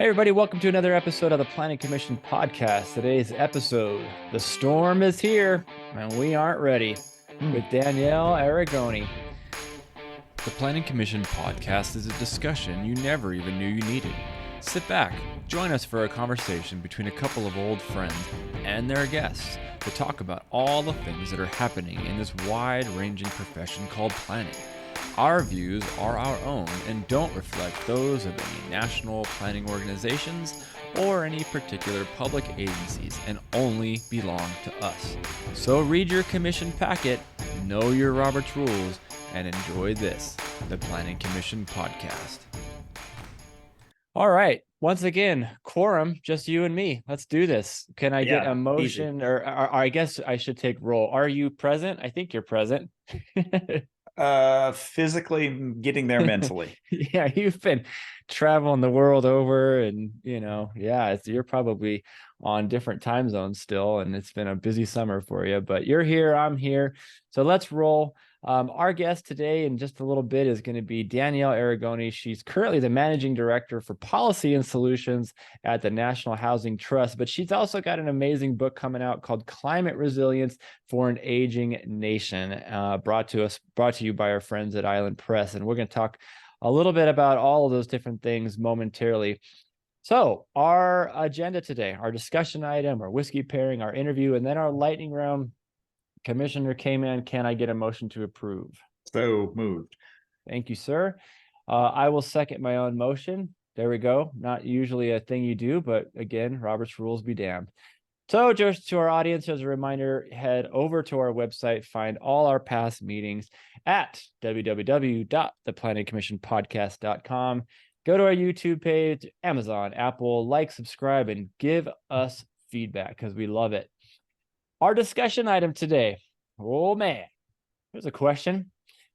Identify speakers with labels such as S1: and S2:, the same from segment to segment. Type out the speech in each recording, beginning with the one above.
S1: Hey, everybody, welcome to another episode of the Planning Commission podcast. Today's episode, The Storm is Here, and we aren't ready, with Danielle Arigoni.
S2: The Planning Commission podcast is a discussion you never even knew you needed. Sit back, join us for a conversation between a couple of old friends and their guests to talk about all the things that are happening in this wide-ranging profession called planning. Our views are our own and don't reflect those of any national planning organizations or any particular public agencies and only belong to us. So read your commission packet, know your Robert's rules, and enjoy this, the Planning Commission podcast.
S1: All right. Once again, quorum, just you and me. Let's do this. Can I get a motion
S3: easy.
S1: or I guess I should take roll. Are you present? I think you're present.
S3: Physically getting there mentally.
S1: Yeah, you've been traveling the world over and, you're probably on different time zones still, and it's been a busy summer for you, but you're here, I'm here. So let's roll. Our guest today in just a little bit is going to be Danielle Arigoni. She's currently the managing director for policy and solutions at the National Housing Trust, but she's also got an amazing book coming out called Climate Resilience for an Aging Nation, brought to you by our friends at Island Press. And we're going to talk a little bit about all of those different things momentarily. So our agenda today, our discussion item, our whiskey pairing, our interview, and then our lightning round. Commissioner K-Man, can I get a motion to approve?
S3: So moved.
S1: Thank you, sir. I will second my own motion. There we go. Not usually a thing you do, but again, Robert's rules be damned. So just to our audience, as a reminder, head over to our website, find all our past meetings at www.theplanningcommissionpodcast.com. Go to our YouTube page, Amazon, Apple, like, subscribe, and give us feedback because we love it. Our discussion item today, oh man, here's a question.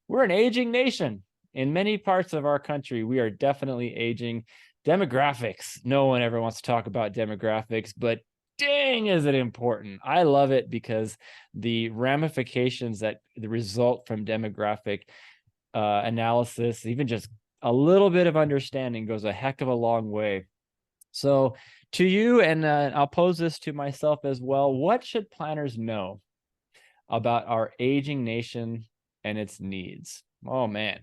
S1: We're an aging nation. In many parts of our country, we are definitely aging. Demographics, no one ever wants to talk about demographics, but dang, is it important. I love it because the ramifications that result from demographic analysis, even just a little bit of understanding goes a heck of a long way. So to you, and I'll pose this to myself as well, what should planners know about our aging nation and its needs? Oh, man,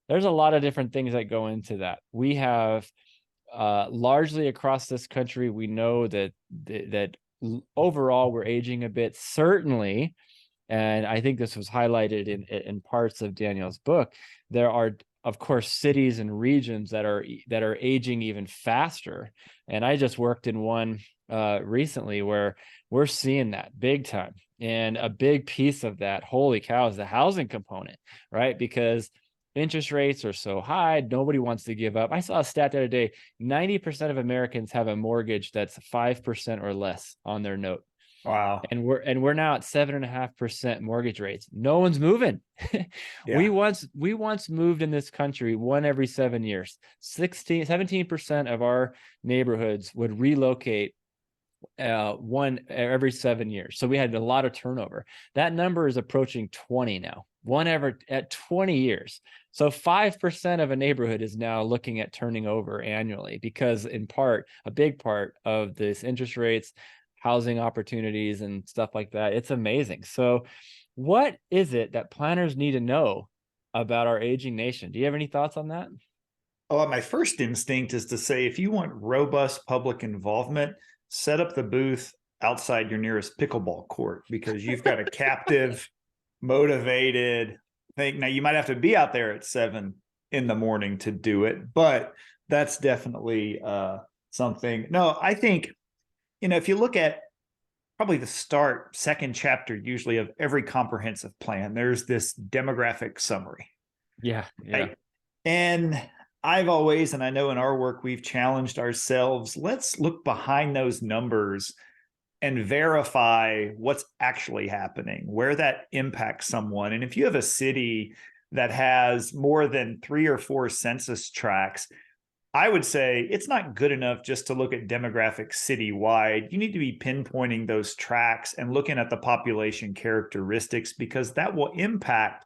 S1: there's a lot of different things that go into that. We have largely across this country, we know that overall we're aging a bit, certainly. And I think this was highlighted in parts of Danielle's book. There are, of course, cities and regions that are aging even faster. And I just worked in one recently where we're seeing that big time. And a big piece of that, holy cow, is the housing component, right? Because interest rates are so high, nobody wants to give up. I saw a stat the other day, 90% of Americans have a mortgage that's 5% or less on their note.
S3: Wow.
S1: And we're now at 7.5% mortgage rates. No one's moving.
S3: Yeah.
S1: We once moved in this country one every 7 years. 17% of our neighborhoods would relocate one every 7 years. So we had a lot of turnover. That number is approaching 20 now. One ever at 20 years. So 5% of a neighborhood is now looking at turning over annually because in part, a big part of this interest rates, housing opportunities and stuff like that. It's amazing. So what is it that planners need to know about our aging nation? Do you have any thoughts on that?
S3: Oh, my first instinct is to say, if you want robust public involvement, set up the booth outside your nearest pickleball court because you've got a captive, motivated thing. Now, you might have to be out there at 7 a.m. to do it, but that's definitely something. No, I think, if you look at probably the second chapter, usually of every comprehensive plan, there's this demographic summary.
S1: Yeah.
S3: Right? And I've always, and I know in our work, we've challenged ourselves, let's look behind those numbers and verify what's actually happening, where that impacts someone. And if you have a city that has more than 3 or 4 census tracts, I would say it's not good enough just to look at demographics citywide. You need to be pinpointing those tracts and looking at the population characteristics because that will impact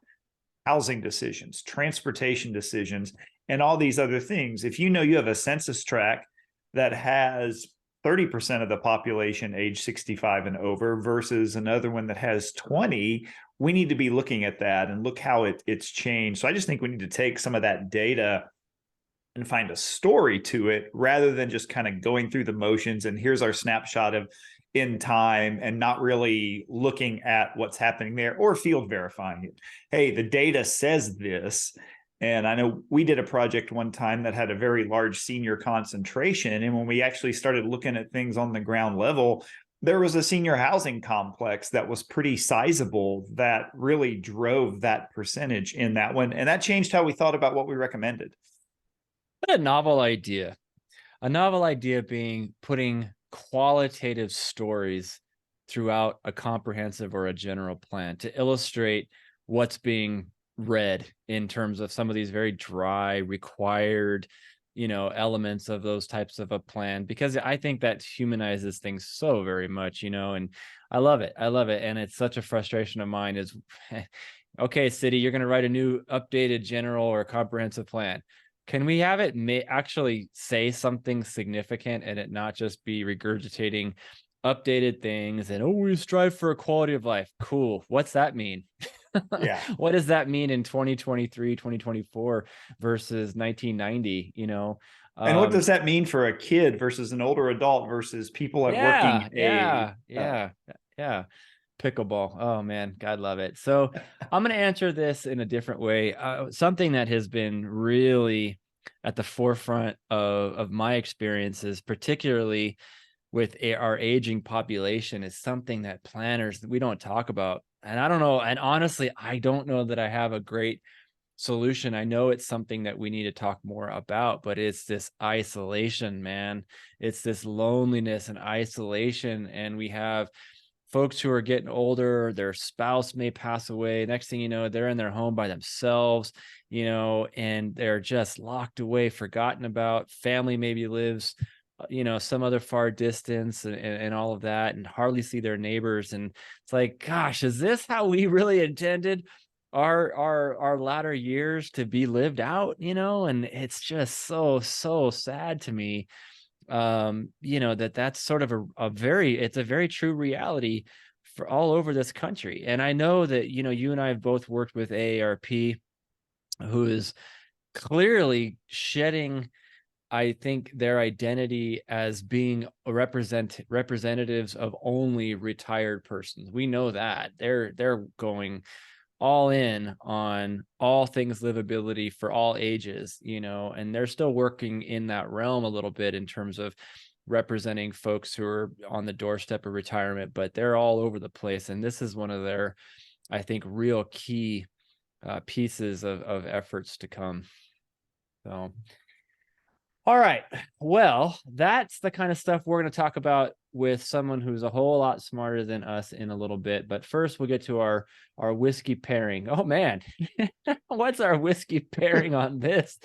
S3: housing decisions, transportation decisions, and all these other things. If you know you have a census tract that has 30% of the population age 65 and over versus another one that has 20, we need to be looking at that and look how it's changed. So I just think we need to take some of that data and find a story to it rather than just kind of going through the motions and here's our snapshot of in time and not really looking at what's happening there or field verifying it. Hey, the data says this. And I know we did a project one time that had a very large senior concentration. And when we actually started looking at things on the ground level, there was a senior housing complex that was pretty sizable that really drove that percentage in that one. And that changed how we thought about what we recommended.
S1: What a novel idea. A novel idea being putting qualitative stories throughout a comprehensive or a general plan to illustrate what's being read in terms of some of these very dry, required, elements of those types of a plan, because I think that humanizes things so very much, and I love it. I love it. And it's such a frustration of mine is, okay, city, you're going to write a new updated general or comprehensive plan. Can we have it actually say something significant and it not just be regurgitating updated things and, oh, we strive for a quality of life? Cool. What's that mean?
S3: Yeah.
S1: What does that mean in 2023, 2024 versus 1990?
S3: And what does that mean for a kid versus an older adult versus people at working age?
S1: Yeah. Pickleball. Oh man, God love it. So I'm going to answer this in a different way. Something that has been really at the forefront of my experiences, particularly with our aging population, is something that planners, we don't talk about. And I don't know. And honestly, I don't know that I have a great solution. I know it's something that we need to talk more about, but it's this isolation, man. It's this loneliness and isolation. And we have folks who are getting older, their spouse may pass away. Next thing you know, they're in their home by themselves, and they're just locked away, forgotten about. Family maybe lives, some other far distance and all of that, and hardly see their neighbors. And it's like, gosh, is this how we really intended our latter years to be lived out? And it's just so sad to me, that's sort of it's a very true reality for all over this country. And I know that, you and I have both worked with AARP, who is clearly shedding, I think, their identity as being representatives of only retired persons. We know that they're going all in on all things livability for all ages, and they're still working in that realm a little bit in terms of representing folks who are on the doorstep of retirement, but they're all over the place. And this is one of their, I think, real key pieces of efforts to come. So, all right. Well, that's the kind of stuff we're going to talk about with someone who's a whole lot smarter than us in a little bit. But first, we'll get to our whiskey pairing. Oh, man. What's our whiskey pairing on this?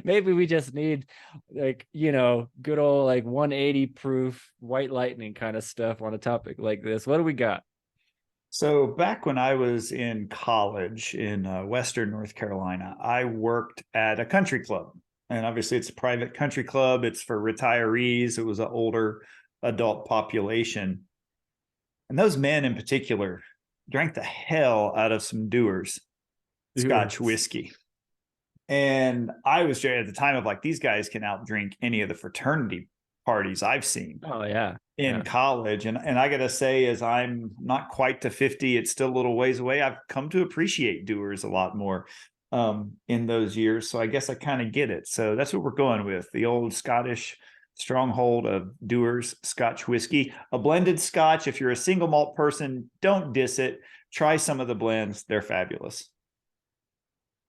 S1: Maybe we just need good old 180 proof white lightning kind of stuff on a topic like this. What do we got?
S3: So back when I was in college in Western North Carolina, I worked at a country club. And obviously it's a private country club. It's for retirees. It was an older adult population. And those men in particular drank the hell out of some Dewar's Scotch whiskey. And I was at the time of these guys can outdrink any of the fraternity parties I've seen.
S1: Oh, yeah.
S3: In college. And I got to say, as I'm not quite to 50, it's still a little ways away. I've come to appreciate Dewar's a lot more in those years. So I guess I kind of get it. So that's what we're going with. The old Scottish stronghold of Dewar's Scotch whiskey, a blended Scotch. If you're a single malt person, don't diss it. Try some of the blends. They're fabulous.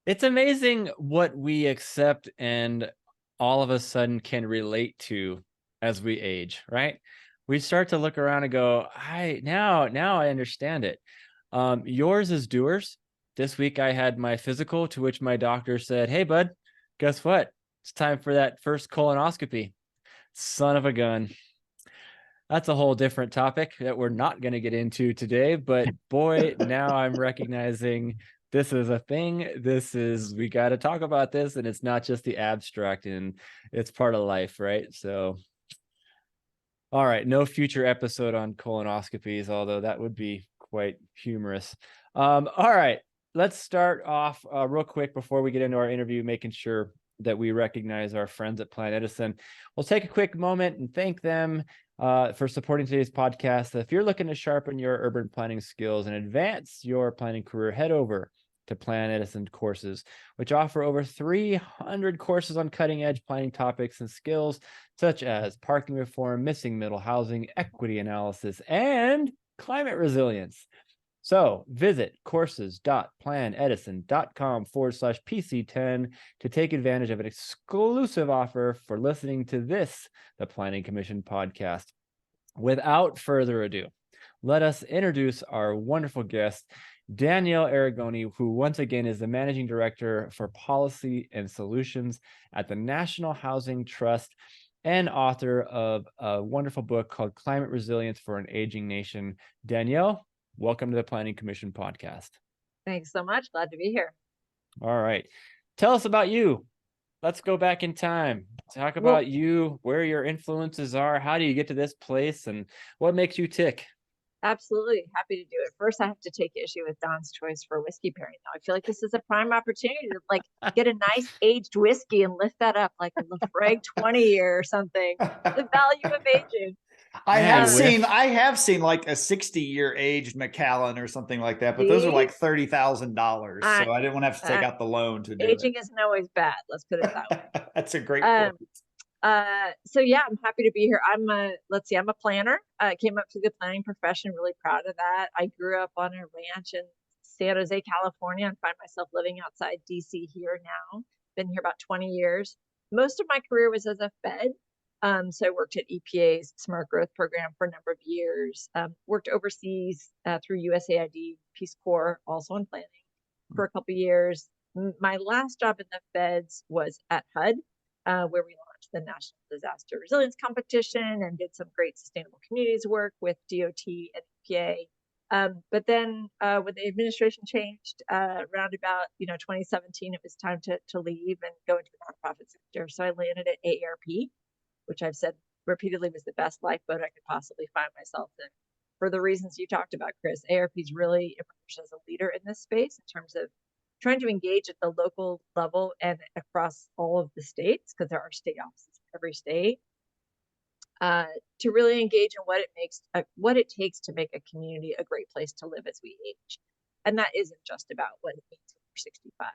S1: It's amazing what we accept and all of a sudden can relate to as we age, right? We start to look around and go, now I understand it. Yours is Dewar's. This week I had my physical, to which my doctor said, hey, bud, guess what? It's time for that first colonoscopy. Son of a gun. That's a whole different topic that we're not going to get into today. But boy, now I'm recognizing this is a thing. We got to talk about this. And it's not just the abstract, and it's part of life, right? So All right, no future episode on colonoscopies, although that would be quite humorous. All right, let's start off real quick before we get into our interview, making sure that we recognize our friends at Planet Edison. We'll take a quick moment and thank them for supporting today's podcast. If you're looking to sharpen your urban planning skills and advance your planning career, head over to Planet Edison courses, which offer over 300 courses on cutting edge planning topics and skills such as parking reform, missing middle housing, equity analysis, and climate resilience. So visit courses.planedison.com/PC10 to take advantage of an exclusive offer for listening to this, the Planning Commission podcast. Without further ado, let us introduce our wonderful guest, Danielle Arigoni, who once again is the Managing Director for Policy and Solutions at the National Housing Trust and author of a wonderful book called Climate Resilience for an Aging Nation. Danielle, welcome to the Planning Commission podcast.
S4: Thanks so much. Glad to be here.
S1: All right. Tell us about you. Let's go back in time. Talk about you, where your influences are. How do you get to this place and what makes you tick?
S4: Absolutely. Happy to do it. First, I have to take issue with Don's choice for whiskey pairing. Now, I feel like this is a prime opportunity to get a nice aged whiskey and lift that up like a Lafroig 20 year or something. The value of aging.
S3: I have seen like a 60-year aged Macallan or something like that, but those are like $30,000. So I didn't want to have to take out the loan to do
S4: aging
S3: it.
S4: isn't always bad. Let's put it that way.
S3: That's a great point.
S4: So yeah, I'm happy to be here. I'm a planner. I came up through the planning profession, really proud of that. I grew up on a ranch in San Jose, California, and find myself living outside DC here now. Been here about 20 years. Most of my career was as a Fed. So I worked at EPA's Smart Growth Program for a number of years, worked overseas through USAID, Peace Corps, also in planning for a couple of years. My last job in the Feds was at HUD, where we launched the National Disaster Resilience Competition and did some great sustainable communities work with DOT and EPA. But then when the administration changed around about 2017, it was time to leave and go into the nonprofit sector. So I landed at AARP, which I've said repeatedly was the best lifeboat I could possibly find myself in. For the reasons you talked about, Chris, AARP's really emerged as a leader in this space in terms of trying to engage at the local level and across all of the states, because there are state offices in every state, to really engage in what it takes to make a community a great place to live as we age. And that isn't just about what it means when we're 65.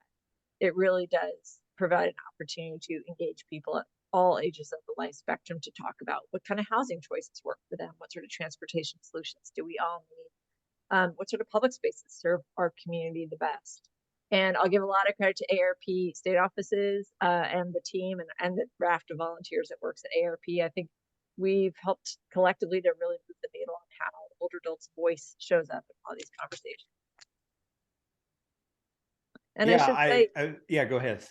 S4: It really does provide an opportunity to engage people at all ages of the life spectrum to talk about what kind of housing choices work for them, what sort of transportation solutions do we all need, what sort of public spaces serve our community the best. And I'll give a lot of credit to AARP state offices and the team and the raft of volunteers that works at AARP. I think we've helped collectively to really move the needle on how older adults' voice shows up in all these conversations. And
S3: yeah,
S4: I should say,
S3: go ahead.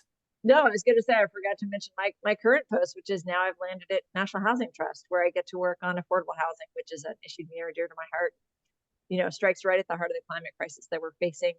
S4: No, I was going to say, I forgot to mention my current post, which is now I've landed at National Housing Trust, where I get to work on affordable housing, which is an issue near and dear to my heart. Strikes right at the heart of the climate crisis that we're facing.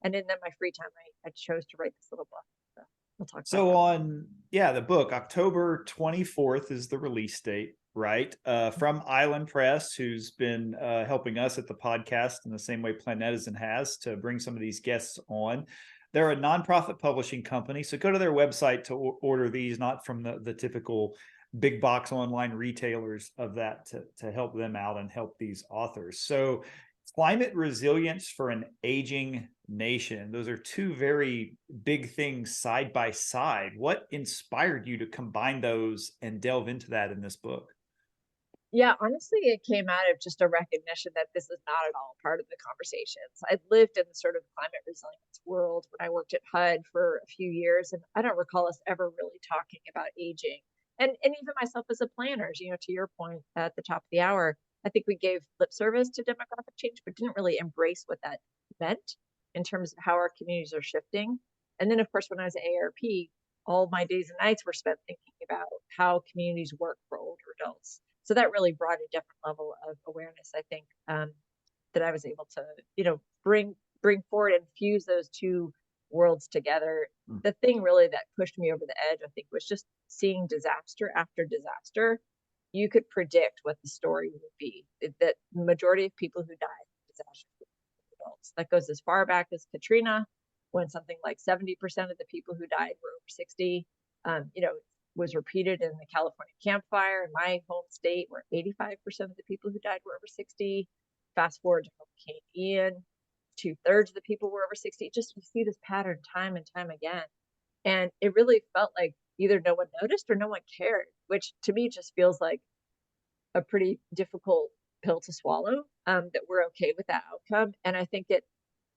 S4: And in my free time, I chose to write this little book. So we'll talk about that.
S3: The book, October 24th is the release date, right? From Island Press, who's been helping us at the podcast in the same way Planet Edison has to bring some of these guests on. They're a nonprofit publishing company, so go to their website to order these, not from the typical big box online retailers of that to help them out and help these authors. So climate resilience for an aging nation. Those are two very big things side by side. What inspired you to combine those and delve into that in this book?
S4: Yeah, honestly, it came out of just a recognition that this is not at all part of the conversations. I'd lived in the sort of climate resilience world when I worked at HUD for a few years, and I don't recall us ever really talking about aging. And even myself as a planner, to your point at the top of the hour, I think we gave lip service to demographic change, but didn't really embrace what that meant in terms of how our communities are shifting. And then, of course, when I was at AARP, all my days and nights were spent thinking about how communities work for older adults. So that really brought a different level of awareness, I think, that I was able to, bring forward and fuse those two worlds together. The thing really that pushed me over the edge, I think, was just seeing disaster after disaster you could predict what the story would be. That the majority of people who died in disasters were adults. That goes as far back as Katrina, when something like 70% of the people who died were over 60. Was repeated in the California Camp Fire in my home state, where 85% of the people who died were over 60. Fast forward to Hurricane Ian, 2/3 of the people were over 60. Just, you see this pattern time and time again. And it really felt like either no one noticed or no one cared, which to me just feels like a pretty difficult pill to swallow, that we're okay with that outcome. And I think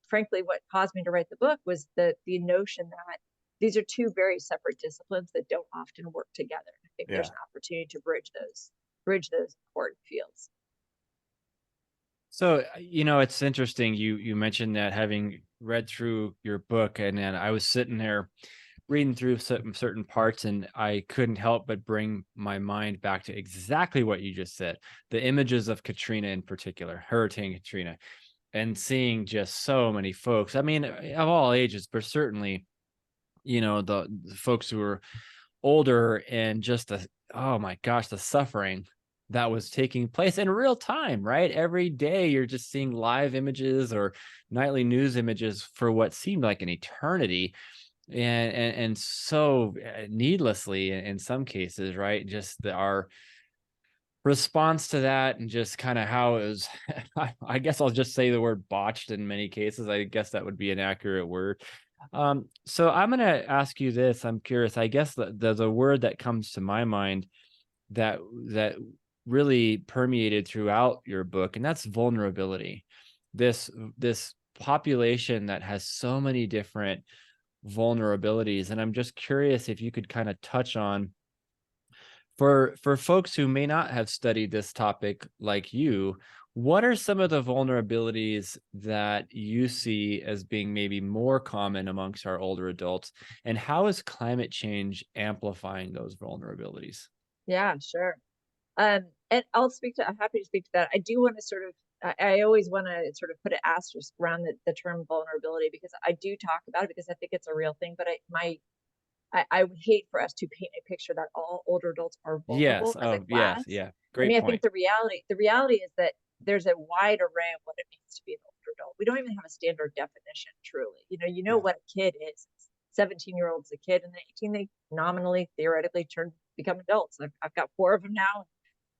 S4: frankly, what caused me to write the book was the notion that these are two very separate disciplines that don't often work together. I think there's an opportunity to bridge those important fields.
S1: So, it's interesting. You mentioned that, having read through your book, and then I was sitting there reading through certain parts, and I couldn't help but bring my mind back to exactly what you just said. The images of Katrina in particular, Hurricane Katrina, and seeing just so many folks. I mean, of all ages, but certainly, the folks who are older, and just oh my gosh, the suffering that was taking place in real time, right? Every day you're just seeing live images or nightly news images for what seemed like an eternity, and so needlessly in some cases, right? Just our response to that, and just kind of how it was I guess I'll just say the word botched in many cases. I guess that would be an accurate word. So I'm going to ask you this. I'm curious. I guess the word that comes to my mind that really permeated throughout your book, and that's vulnerability. This population that has so many different vulnerabilities, and I'm just curious if you could kind of touch on, for folks who may not have studied this topic like you, what are some of the vulnerabilities that you see as being maybe more common amongst our older adults, and how is climate change amplifying those vulnerabilities?
S4: Yeah, sure. And I'm happy to speak to that. I do want to I always want to sort of put an asterisk around the term vulnerability, because I do talk about it because I think it's a real thing, but I would hate for us to paint a picture that all older adults are vulnerable
S1: Yes.
S4: as a
S1: Oh, yes.
S4: class.
S1: Yeah.
S4: I
S1: Great
S4: mean, I think
S1: point.
S4: the reality is that there's a wide array of what it means to be an older adult. We don't even have a standard definition, truly. What a kid is. 17-year-old's a kid, and then 18 they nominally, theoretically become adults. I've got 4 of them now.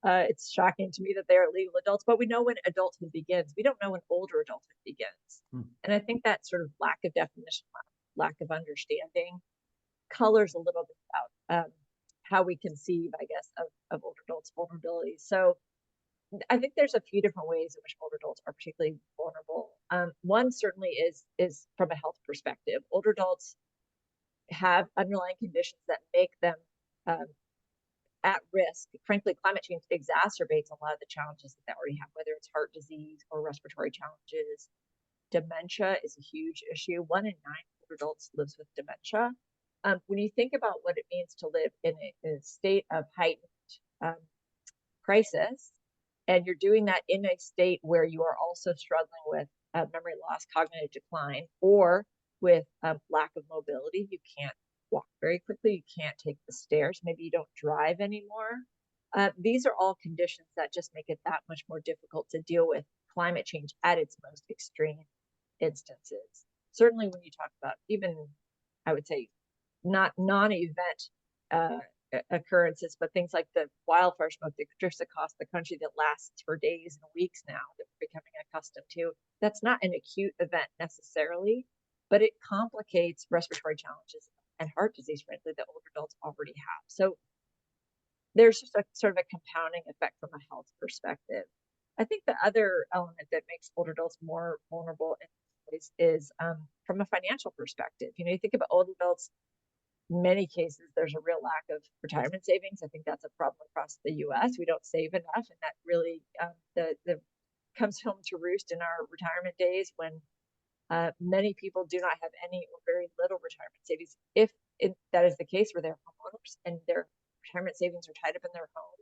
S4: It's shocking to me that they are legal adults, but we know when adulthood begins. We don't know when older adulthood begins. And I think that sort of lack of definition, lack of understanding, colors a little bit about how we conceive, I guess, of older adults' vulnerabilities. So I think there's a few different ways in which older adults are particularly vulnerable. One certainly is from a health perspective. Older adults have underlying conditions that make them at risk. Frankly, climate change exacerbates a lot of the challenges that they already have, whether it's heart disease or respiratory challenges. Dementia is a huge issue. 1 in 9 older adults lives with dementia. When you think about what it means to live in a state of heightened crisis, and you're doing that in a state where you are also struggling with memory loss, cognitive decline, or with lack of mobility, you can't walk very quickly, you can't take the stairs, maybe you don't drive anymore. These are all conditions that just make it that much more difficult to deal with climate change at its most extreme instances. Certainly when you talk about even, I would say, not non-event occurrences, but things like the wildfire smoke that drifts across the country that lasts for days and weeks now, that we're becoming accustomed to. That's not an acute event necessarily, but it complicates respiratory challenges and heart disease, frankly, that older adults already have. So there's just a sort of a compounding effect from a health perspective. I think the other element that makes older adults more vulnerable is from a financial perspective. You think about older adults, in many cases, there's a real lack of retirement savings. I think that's a problem across the U.S. We don't save enough, and that really the comes home to roost in our retirement days, when many people do not have any or very little retirement savings. If that is the case where they're homeowners and their retirement savings are tied up in their home,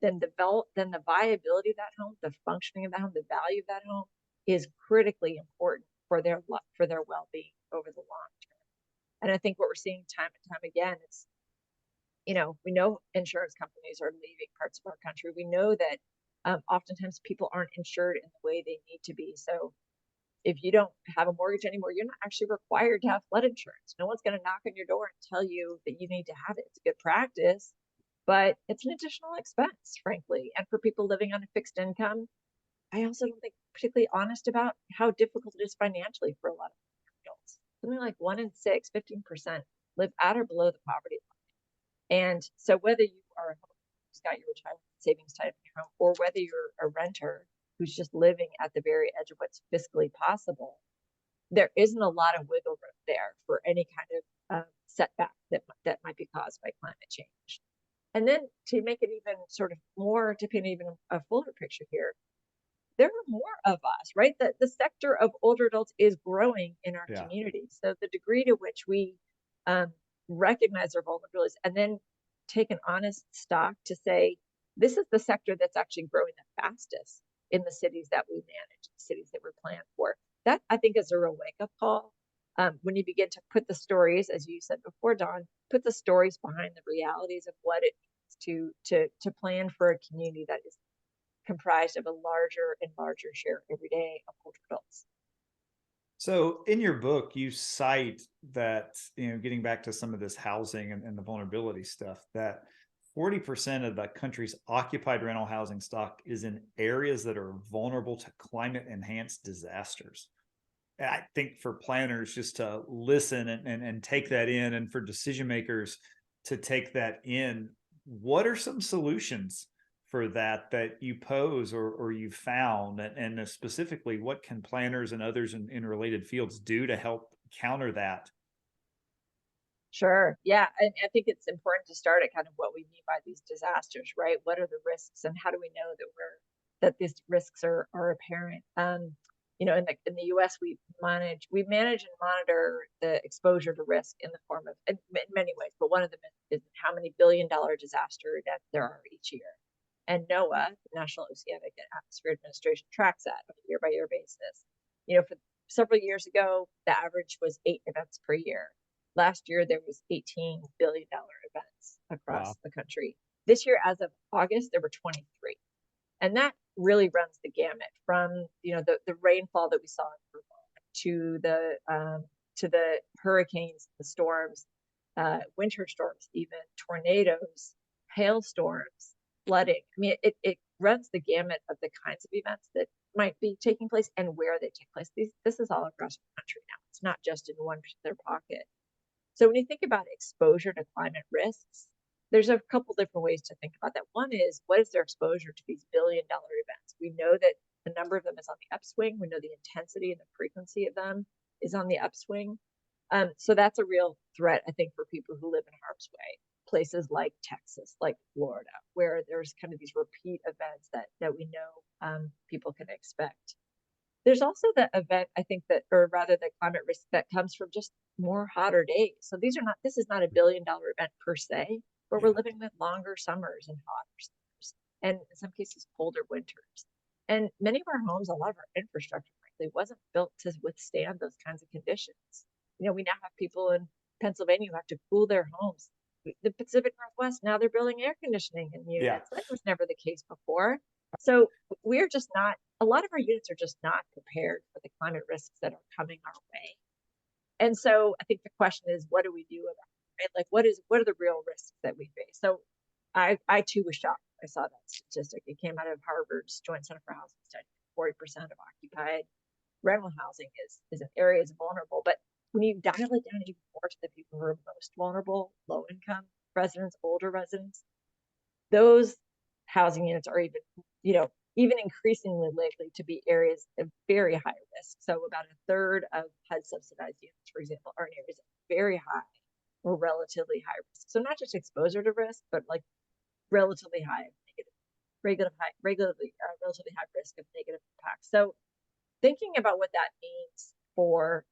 S4: then the viability of that home, the functioning of that home, the value of that home is critically important for their well-being over the long term. And I think what we're seeing time and time again is we know insurance companies are leaving parts of our country. We know that oftentimes people aren't insured in the way they need to be. So if you don't have a mortgage anymore, you're not actually required to have flood insurance. No one's going to knock on your door and tell you that you need to have it. It's good practice, but it's an additional expense, frankly. And for people living on a fixed income, I also don't think particularly honest about how difficult it is financially for a lot of adults. Something like 1 in 6, 15% live at or below the poverty line. And so whether you are a homeowner who's got your retirement savings tied up in your home, or whether you're a renter who's just living at the very edge of what's fiscally possible, there isn't a lot of wiggle room there for any kind of setback that might be caused by climate change. And then to make it even sort of more, to paint even a fuller picture here, there are more of us, right? The sector of older adults is growing in our community. So the degree to which we recognize our vulnerabilities and then take an honest stock to say, this is the sector that's actually growing the fastest in the cities that we manage, the cities that we're planned for. That, I think, is a real wake-up call. When you begin to put the stories, as you said before, Dawn, put the stories behind the realities of what it means to plan for a community that is comprised of a larger and larger share every day of older adults.
S3: So in your book, you cite that, getting back to some of this housing and the vulnerability stuff, that 40% of the country's occupied rental housing stock is in areas that are vulnerable to climate-enhanced disasters. I think for planners just to listen and take that in, and for decision makers to take that in, what are some solutions for that you pose or you found, and specifically, what can planners and others in related fields do to help counter that?
S4: Sure. Yeah. And I think it's important to start at kind of what we mean by these disasters, right? What are the risks, and how do we know that these risks are apparent? In the US, we manage and monitor the exposure to risk in the form of, in many ways, but one of them is how many billion-dollar disaster events there are each year. And NOAA, the National Oceanic and Atmospheric Administration, tracks that on a year-by-year basis. For several years ago, the average was 8 events per year. Last year, there was $18 billion events across the country. This year, as of August, there were 23. And that really runs the gamut from, the rainfall that we saw in Vermont to the hurricanes, the storms, winter storms, even tornadoes, hailstorms, flooding. I mean, it runs the gamut of the kinds of events that might be taking place and where they take place. This is all across the country now. It's not just in one particular pocket. So when you think about exposure to climate risks, there's a couple different ways to think about that. One is, what is their exposure to these billion-dollar events? We know that the number of them is on the upswing. We know the intensity and the frequency of them is on the upswing. So that's a real threat, I think, for people who live in harm's way. Places like Texas, like Florida, where there's kind of these repeat events that we know people can expect. There's also the event, I think, the climate risk that comes from just more hotter days. So this is not a billion-dollar event per se, but we're living with longer summers and hotter summers, and in some cases colder winters. And many of our homes, a lot of our infrastructure, frankly, wasn't built to withstand those kinds of conditions. We now have people in Pennsylvania who have to cool their homes. The Pacific Northwest, now they're building air conditioning in units. That was never the case before. So we're just not, a lot of our units are just not prepared for the climate risks that are coming our way. And so I think the question is, what do we do about it, right? Like, what are the real risks that we face? So I too was shocked. I saw that statistic. It came out of Harvard's Joint Center for Housing Studies. 40% of occupied rental housing is in areas vulnerable. But when you dial it down even more to the people who are most vulnerable, low income residents, older residents, those housing units are even increasingly likely to be areas of very high risk. So about a third of HUD subsidized units, for example, are in areas of very high or relatively high risk. So not just exposure to risk, but like relatively high relatively high risk of negative impact. So thinking about what that means for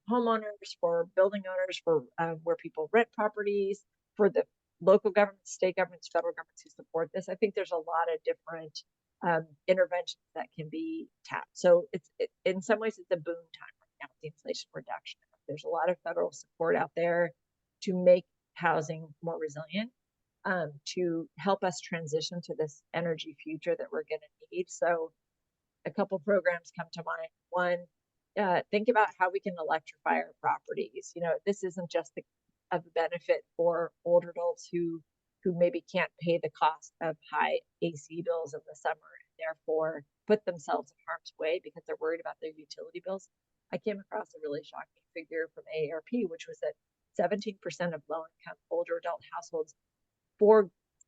S4: homeowners, for building owners, for where people rent properties, for the local governments, state governments, federal governments who support this, I think there's a lot of different interventions that can be tapped. So in some ways it's a boom time right now with the Inflation Reduction Act. There's a lot of federal support out there to make housing more resilient. to help us transition to this energy future that we're going to need. So a couple programs come to mind. One, think about how we can electrify our properties. This isn't just of benefit for older adults who maybe can't pay the cost of high AC bills in the summer and therefore put themselves in harm's way because they're worried about their utility bills. I came across a really shocking figure from AARP, which was that 17% of low-income older adult households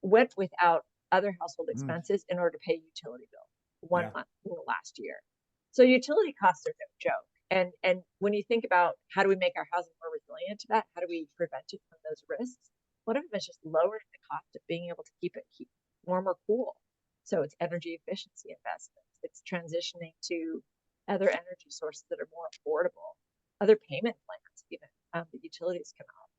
S4: went without other household expenses in order to pay utility bill one month in the last year. So utility costs are no joke. And when you think about how do we make our housing more resilient to that, how do we prevent it from those risks? One of them is just lowering the cost of being able to keep warm or cool. So it's energy efficiency investments. It's transitioning to other energy sources that are more affordable, other payment plans, even the utilities come out.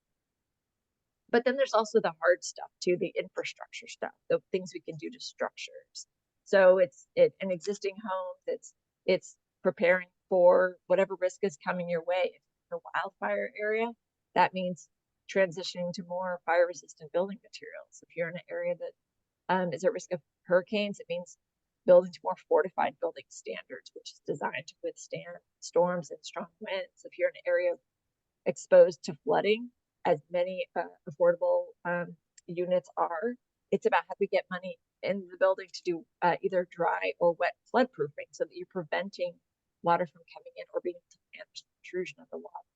S4: But then there's also the hard stuff too, the infrastructure stuff, the things we can do to structures. So it's an existing home. It's preparing for whatever risk is coming your way. If it's a wildfire area, that means transitioning to more fire-resistant building materials. If you're in an area that is at risk of hurricanes, it means building to more fortified building standards, which is designed to withstand storms and strong winds. If you're in an area exposed to flooding, as many affordable units are, it's about how we get money in the building to do either dry or wet flood proofing so that you're preventing water from coming in or being able to manage the intrusion of the water.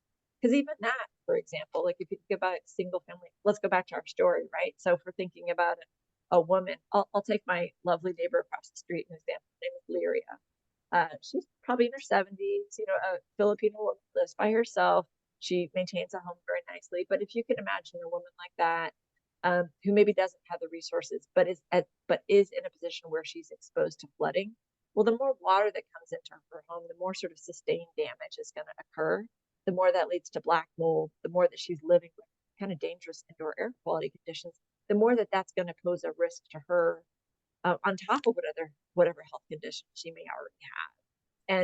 S4: Because even that, for example, like if you think about single family, let's go back to our story, right? So if we're thinking about a woman, I'll take my lovely neighbor across the street as an example. Her name is Lyria. She's probably in her 70s, a Filipino woman, lives by herself. She maintains a home very nicely. But if you can imagine a woman like that, who maybe doesn't have the resources, but is in a position where she's exposed to flooding, well, the more water that comes into her home, the more sort of sustained damage is going to occur. The more that leads to black mold, the more that she's living with kind of dangerous indoor air quality conditions, the more that's going to pose a risk to her on top of whatever health condition she may already have.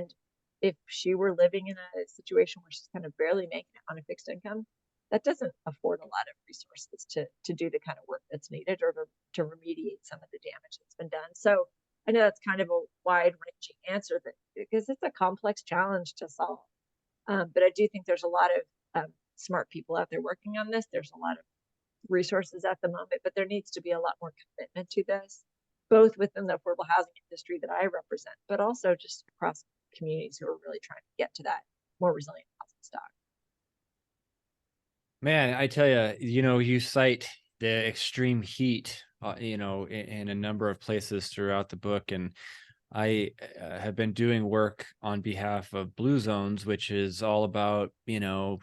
S4: And if she were living in a situation where she's kind of barely making it on a fixed income, that doesn't afford a lot of resources to do the kind of work that's needed or to remediate some of the damage that's been done. So I know that's kind of a wide-ranging answer, because it's a complex challenge to solve. But I do think there's a lot of smart people out there working on this. There's a lot of resources at the moment, but there needs to be a lot more commitment to this, both within the affordable housing industry that I represent, but also just across communities who are really trying to get to that more resilient housing stock.
S1: Man, I tell you, you cite the extreme heat, in a number of places throughout the book. And I have been doing work on behalf of Blue Zones, which is all about,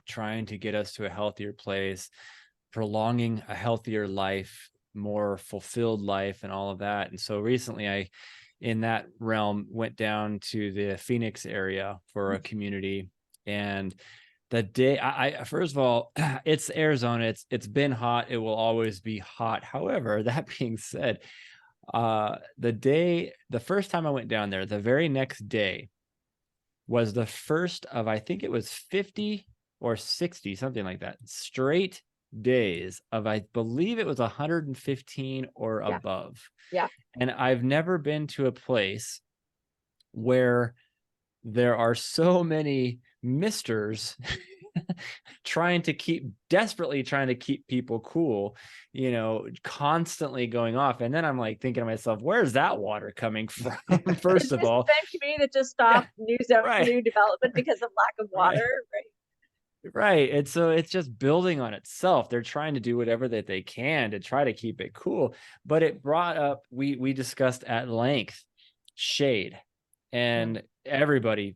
S1: trying to get us to a healthier place, prolonging a healthier life, more fulfilled life, and all of that. And so recently I, in that realm, went down to the Phoenix area for a community. And the day I first of all, it's Arizona. It's been hot. It will always be hot. However, that being said, the first time I went down there, the very next day was the first of, I think it was 50 or 60, something like that, straight days of, I believe it was 115 or above.
S4: Yeah. And
S1: I've never been to a place where there are so many misters desperately trying to keep people cool, constantly going off. And then I'm like thinking to myself, where's that water coming from? First of all,
S4: the same community that just stopped new development because of lack of water,
S1: right. And so it's just building on itself. They're trying to do whatever that they can to try to keep it cool. But it brought up, we discussed at length shade, and everybody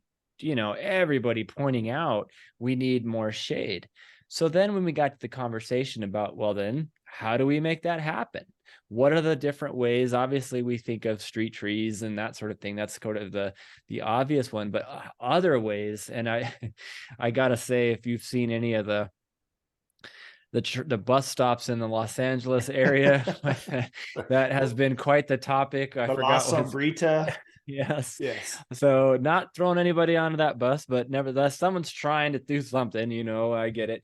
S1: pointing out we need more shade. So then when we got to the conversation about, well, then how do we make that happen? What are the different ways? Obviously, we think of street trees and that sort of thing. That's sort of the obvious one, but other ways. And I gotta say, if you've seen any of the bus stops in the Los Angeles area, that has been quite the topic. I forgot
S3: La Sombrita.
S1: Yes. So not throwing anybody onto that bus, but nevertheless, someone's trying to do something, I get it.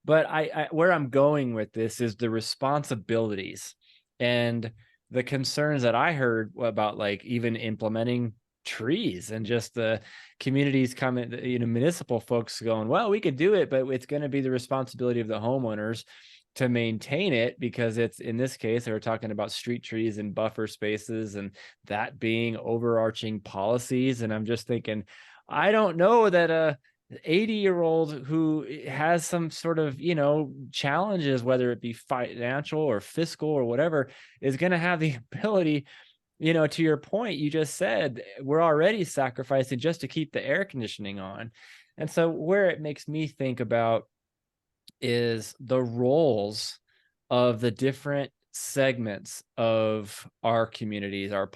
S1: But I where I'm going with this is the responsibilities and the concerns that I heard about, like even implementing trees, and just the communities coming, municipal folks going, well, we could do it, but it's going to be the responsibility of the homeowners to maintain it, because it's, in this case, they were talking about street trees and buffer spaces, and that being overarching policies. And I'm just thinking, I don't know that 80-year-old who has some sort of, challenges, whether it be financial or fiscal or whatever, is going to have the ability, to your point, you just said, we're already sacrificing just to keep the air conditioning on. And so where it makes me think about is the roles of the different segments of our communities, our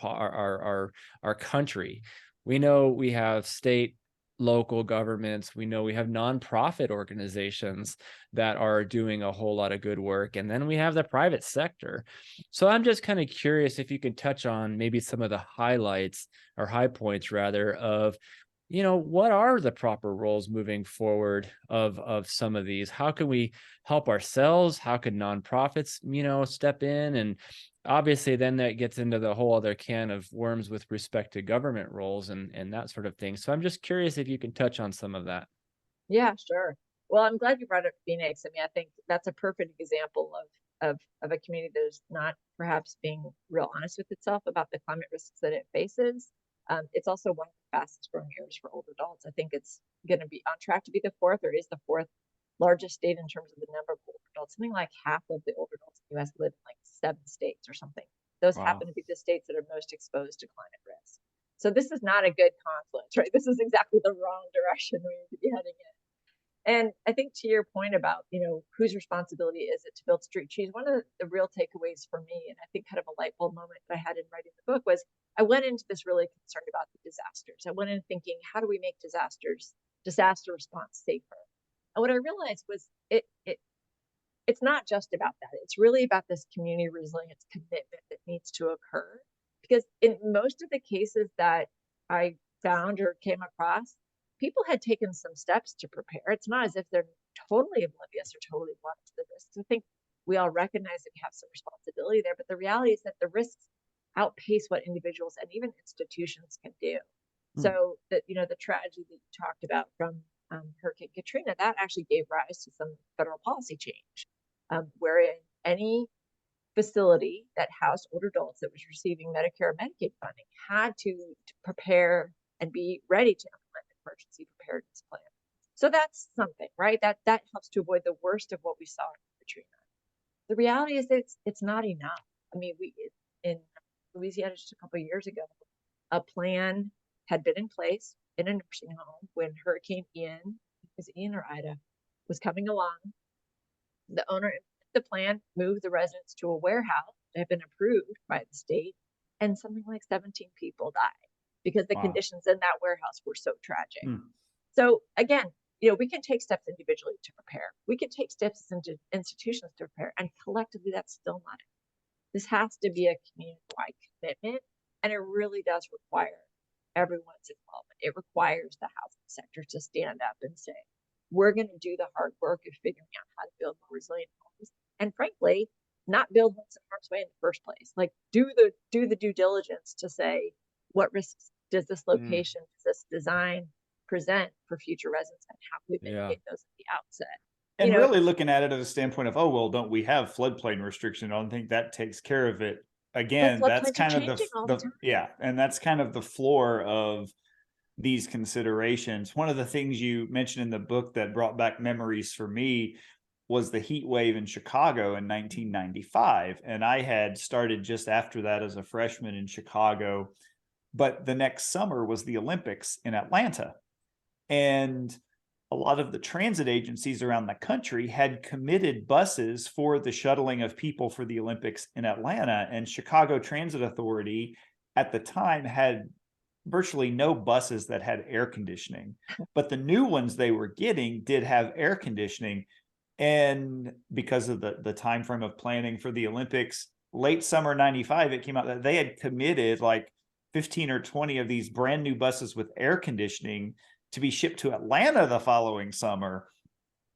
S1: country. We know we have state, local governments. We know we have nonprofit organizations that are doing a whole lot of good work. And then we have the private sector. So I'm just kind of curious if you could touch on maybe some of the highlights, or high points rather, of, what are the proper roles moving forward of some of these? How can we help ourselves? How can nonprofits, step in? And obviously then that gets into the whole other can of worms with respect to government roles and that sort of thing. So I'm just curious if you can touch on some of that.
S4: Yeah, sure. Well, I'm glad you brought up Phoenix. I mean, I think that's a perfect example of a community that is not perhaps being real honest with itself about the climate risks that it faces. It's also one of the fastest growing areas for older adults. I think it's going to be on track to be the fourth, or is the fourth largest state in terms of the number of older adults. Something like half of the older adults in the US live in like 7 states or something. Those
S1: Wow.
S4: happen to be the states that are most exposed to climate risk. So this is not a good conflict, right? This is exactly the wrong direction we need to be heading in. And I think to your point about, whose responsibility is it to build street trees, one of the real takeaways for me, and I think kind of a light bulb moment that I had in writing the book, was I went into this really concerned about the disasters. I went in thinking, how do we make disaster response safer? And what I realized was it's not just about that. It's really about this community resilience commitment that needs to occur. Because in most of the cases that I found or came across, people had taken some steps to prepare. It's not as if they're totally oblivious or totally blind to the risks. I think we all recognize that we have some responsibility there, but the reality is that the risks outpace what individuals and even institutions can do. So that, the tragedy that you talked about from Hurricane Katrina, that actually gave rise to some federal policy change, wherein any facility that housed older adults that was receiving Medicare or Medicaid funding had to prepare and be ready to implement an emergency preparedness plan. So that's something, right? That helps to avoid the worst of what we saw in Katrina. The reality is that it's not enough. I mean, in Louisiana just a couple of years ago, a plan had been in place in a nursing home when Hurricane Ian, was it Ian or Ida, was coming along. The owner, the plan, moved the residents to a warehouse that had been approved by the state, and something like 17 people died because the conditions in that warehouse were so tragic. So again, we can take steps individually to prepare. We can take steps into institutions to prepare, and collectively, that's still not it. This has to be a community-wide commitment, and it really does require everyone's involvement. It requires the housing sector to stand up and say, we're going to do the hard work of figuring out how to build more resilient homes, and frankly, not build homes in harm's way in the first place. Like do the due diligence to say, what risks does this location, does this design present for future residents, and how can we mitigate those at the outset?
S3: And really looking at it as a standpoint of, oh, well, don't we have floodplain restriction? I don't think that takes care of it. Again, that's kind of and that's kind of the floor of these considerations. One of the things you mentioned in the book that brought back memories for me was the heat wave in Chicago in 1995. And I had started just after that as a freshman in Chicago, but the next summer was the Olympics in Atlanta. And a lot of the transit agencies around the country had committed buses for the shuttling of people for the Olympics in Atlanta. And Chicago Transit Authority at the time had virtually no buses that had air conditioning, but the new ones they were getting did have air conditioning. And because of the time frame of planning for the Olympics, late summer 95, it came out that they had committed like 15 or 20 of these brand new buses with air conditioning to be shipped to Atlanta the following summer.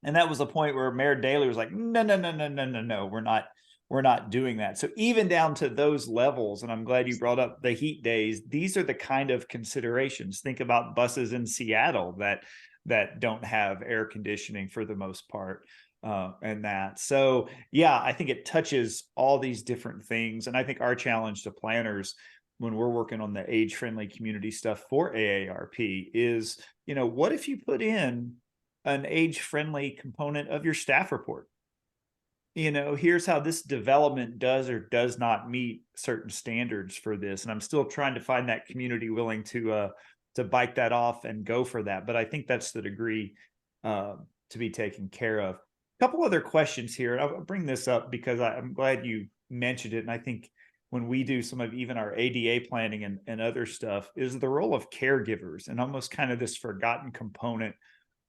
S3: And that was the point where Mayor Daley was like, no, no, no, no, no, no, no, we're not doing that. So even down to those levels, and I'm glad you brought up the heat days, these are the kind of considerations. Think about buses in Seattle that don't have air conditioning for the most part. And that. So yeah, I think it touches all these different things. And I think our challenge to planners when we're working on the age-friendly community stuff for AARP is, what if you put in an age-friendly component of your staff report? Here's how this development does or does not meet certain standards for this. And I'm still trying to find that community willing to bite that off and go for that. But I think that's the degree to be taken care of. A couple other questions here. I'll bring this up because I'm glad you mentioned it. And I think when we do some of even our ADA planning and other stuff is the role of caregivers and almost kind of this forgotten component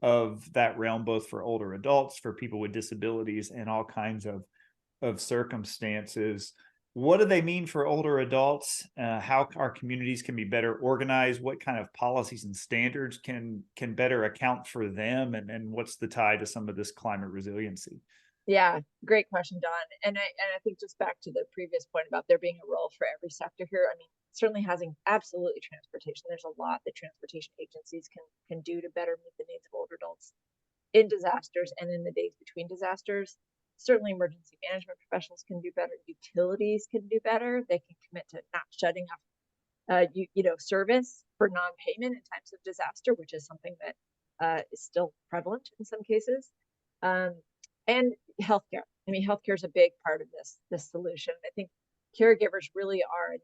S3: of that realm, both for older adults, for people with disabilities, and all kinds of circumstances. What do they mean for older adults? How our communities can be better organized? What kind of policies and standards can better account for them? And what's the tie to some of this climate resiliency?
S4: Yeah, great question, Don. And I think just back to the previous point about there being a role for every sector here. I mean, certainly housing, absolutely transportation. There's a lot that transportation agencies can do to better meet the needs of older adults in disasters and in the days between disasters. Certainly emergency management professionals can do better. Utilities can do better. They can commit to not shutting off service for non-payment in times of disaster, which is something that is still prevalent in some cases. And healthcare. I mean, healthcare is a big part of this solution. I think caregivers really are.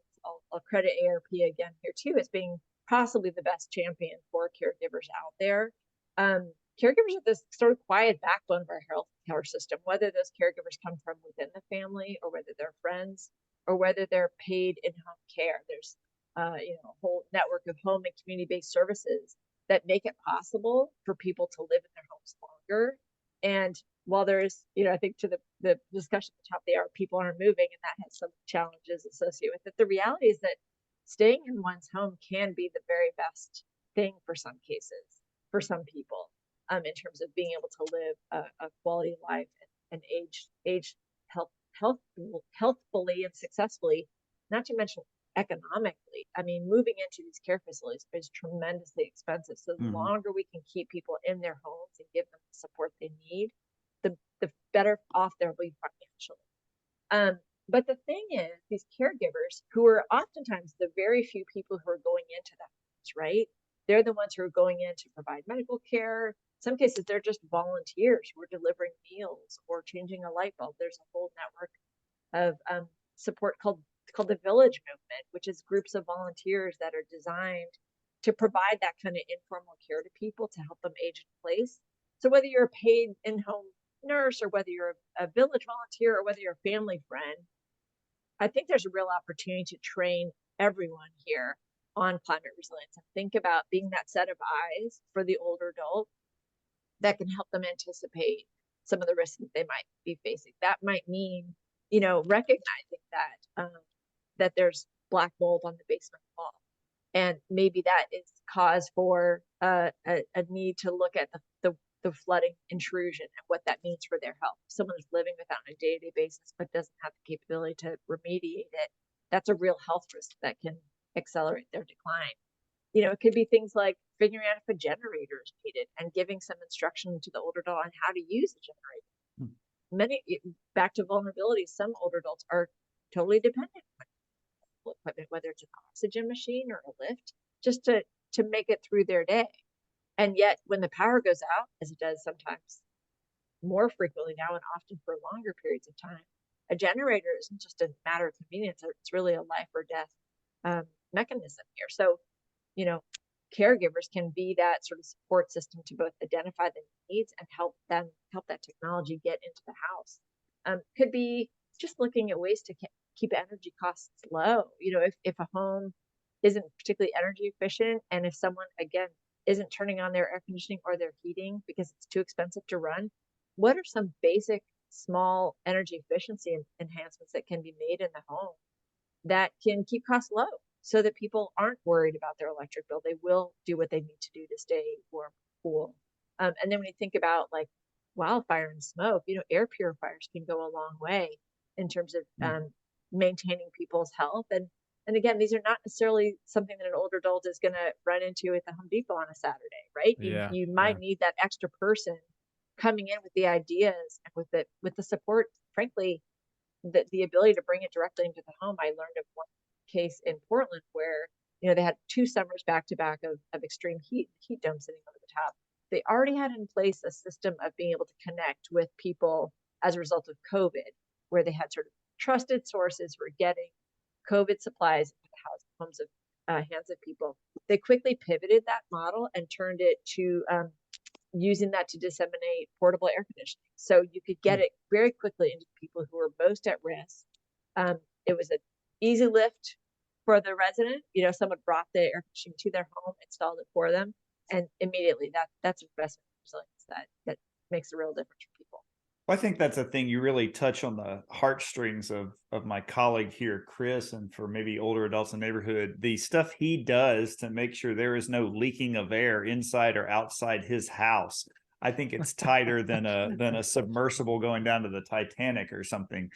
S4: I'll credit AARP again here too as being possibly the best champion for caregivers out there. Caregivers are this sort of quiet backbone of our healthcare system, whether those caregivers come from within the family or whether they're friends or whether they're paid in-home care. There's a whole network of home and community-based services that make it possible for people to live in their homes longer. And while there's, I think to the discussion at the top, people aren't moving, and that has some challenges associated with it. The reality is that staying in one's home can be the very best thing for some cases, for some people, in terms of being able to live a quality life and age healthfully and successfully, not to mention economically. I mean, moving into these care facilities is tremendously expensive. So the longer we can keep people in their homes and give them the support they need, the better off they'll be financially. But the thing is, these caregivers, who are oftentimes the very few people who are going into the house, right? They're the ones who are going in to provide medical care. In some cases, they're just volunteers who are delivering meals or changing a light bulb. There's a whole network of support called the Village Movement, which is groups of volunteers that are designed to provide that kind of informal care to people to help them age in place. So whether you're a paid in-home nurse or whether you're a village volunteer or whether you're a family friend, I think there's a real opportunity to train everyone here on climate resilience and think about being that set of eyes for the older adult that can help them anticipate some of the risks that they might be facing. That might mean, recognizing that there's black mold on the basement wall. And maybe that is cause for a need to look at the flooding intrusion and what that means for their health. If someone is living with that on a day-to-day basis but doesn't have the capability to remediate it, that's a real health risk that can accelerate their decline. It could be things like figuring out if a generator is needed and giving some instruction to the older adult on how to use a generator. Back to vulnerability, some older adults are totally dependent on equipment, whether it's an oxygen machine or a lift, just to make it through their day. And yet when the power goes out, as it does sometimes more frequently now and often for longer periods of time, a generator isn't just a matter of convenience. It's really a life or death mechanism here. So, caregivers can be that sort of support system to both identify the needs and help that technology get into the house. Could be just looking at ways to keep energy costs low. If a home isn't particularly energy efficient, and if someone, again, isn't turning on their air conditioning or their heating because it's too expensive to run, what are some basic small energy efficiency enhancements that can be made in the home that can keep costs low so that people aren't worried about their electric bill? They will do what they need to do to stay warm, cool. And then when you think about like wildfire and smoke, air purifiers can go a long way in terms of maintaining people's health. And again, these are not necessarily something that an older adult is going to run into at the Home Depot on a Saturday, right?
S1: Yeah,
S4: You might need that extra person coming in with the ideas and with the support, frankly, the ability to bring it directly into the home. I learned of one case in Portland where, they had 2 summers back to back of extreme heat dome sitting over the top. They already had in place a system of being able to connect with people as a result of COVID, where they had sort of trusted sources for getting COVID supplies into the homes of hands of people. They quickly pivoted that model and turned it to using that to disseminate portable air conditioning. So you could get it very quickly into people who were most at risk. It was an easy lift for the resident. Someone brought the air conditioning to their home, installed it for them, and immediately that's investment resilience that makes a real difference for people.
S3: I think that's a thing you really touch on the heartstrings of my colleague here, Chris, and for maybe older adults in the neighborhood, the stuff he does to make sure there is no leaking of air inside or outside his house. I think it's tighter than a submersible going down to the Titanic or something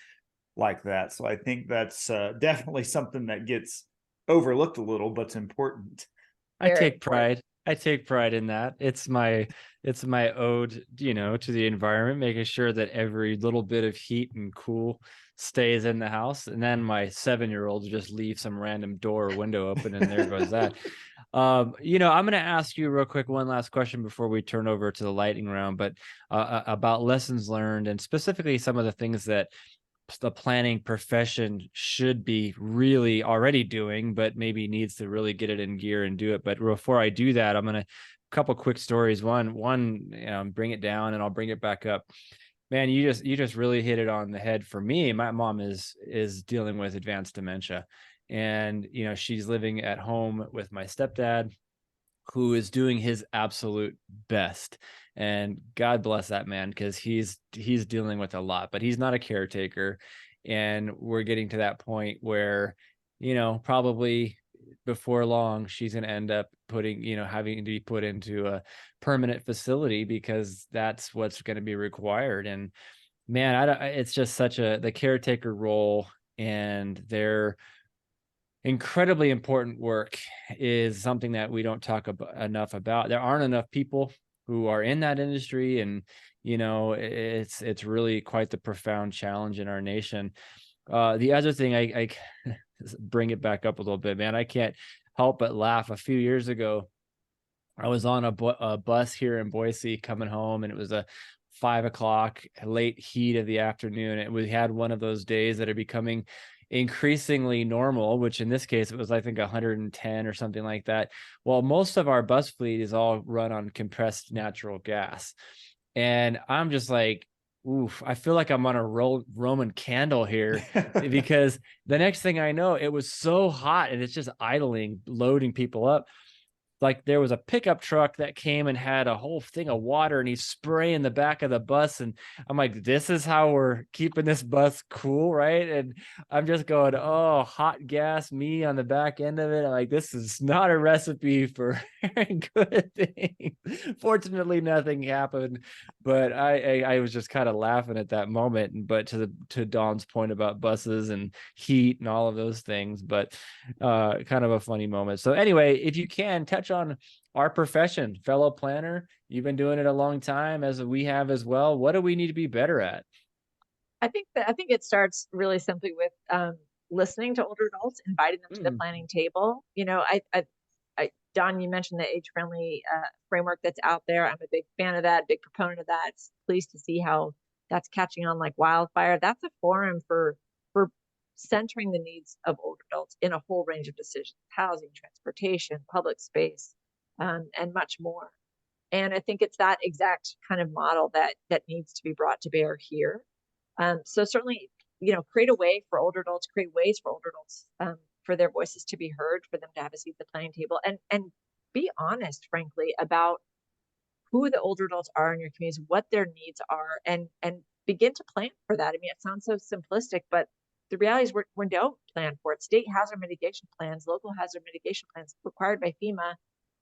S3: like that. So I think that's definitely something that gets overlooked a little, but's important.
S1: I take pride. I take pride in that. It's my ode, to the environment, making sure that every little bit of heat and cool stays in the house. And then my 7-year-old just leave some random door or window open, and there goes that. I'm going to ask you real quick one last question before we turn over to the lightning round, but about lessons learned, and specifically some of the things that the planning profession should be really already doing, but maybe needs to really get it in gear and do it. But before I do that, I'm going to couple quick stories. One, bring it down and I'll bring it back up. Man, you just really hit it on the head for me. My mom is dealing with advanced dementia, and she's living at home with my stepdad, who is doing his absolute best. And God bless that man, because he's dealing with a lot, but he's not a caretaker. And we're getting to that point where, probably before long, she's going to end up having to be put into a permanent facility, because that's what's going to be required. And man, it's just the caretaker role and their incredibly important work is something that we don't talk enough about. There aren't enough people who are in that industry, and it's really quite the profound challenge in our nation. The other thing, I bring it back up a little bit, man, I can't help but laugh. A few years ago, I was on a bus here in Boise coming home, and it was a 5 o'clock late heat of the afternoon, and we had one of those days that are becoming increasingly normal, which in this case, it was, I think, 110 or something like that. Well, most of our bus fleet is all run on compressed natural gas. And I'm just like, oof, I feel like I'm on a Roman candle here, because the next thing I know, it was so hot and it's just idling, loading people up. Like, there was a pickup truck that came and had a whole thing of water, and he's spraying the back of the bus. And I'm like, this is how we're keeping this bus cool, right? And I'm just going, oh, hot gas, me on the back end of it. I'm like, this is not a recipe for good things. Fortunately, nothing happened, but I was just kind of laughing at that moment. But to Dawn's point about buses and heat and all of those things, but kind of a funny moment. So anyway, if you can touch on our profession, fellow planner, you've been doing it a long time, as we have as well. What do we need to be better at?
S4: I think it starts really simply with listening to older adults, inviting them to the planning table. Don, you mentioned the age-friendly framework that's out there. I'm a big fan of that, big proponent of that. It's pleased to see how that's catching on like wildfire. That's a forum for centering the needs of older adults in a whole range of decisions: housing, transportation, public space, and much more. And I think it's that exact kind of model that needs to be brought to bear here. So certainly, create a way for older adults, create ways for older adults for their voices to be heard, for them to have a seat at the planning table, and be honest, frankly, about who the older adults are in your communities, what their needs are, and begin to plan for that. I mean, it sounds so simplistic, but the reality is we don't plan for it. State hazard mitigation plans, local hazard mitigation plans required by FEMA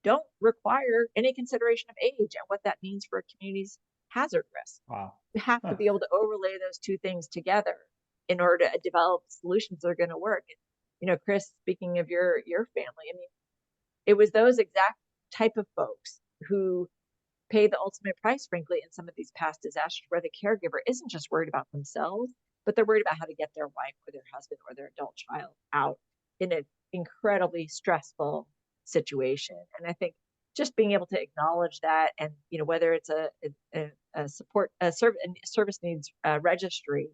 S4: don't require any consideration of age and what that means for a community's hazard risk.
S3: Wow.
S4: You have to be able to overlay those two things together in order to develop solutions that are going to work. You know, Chris, speaking of your family, I mean, it was those exact type of folks who pay the ultimate price, frankly, in some of these past disasters, where the caregiver isn't just worried about themselves, but they're worried about how to get their wife or their husband or their adult child out in an incredibly stressful situation. And I think just being able to acknowledge that, and you know, whether it's a service needs registry,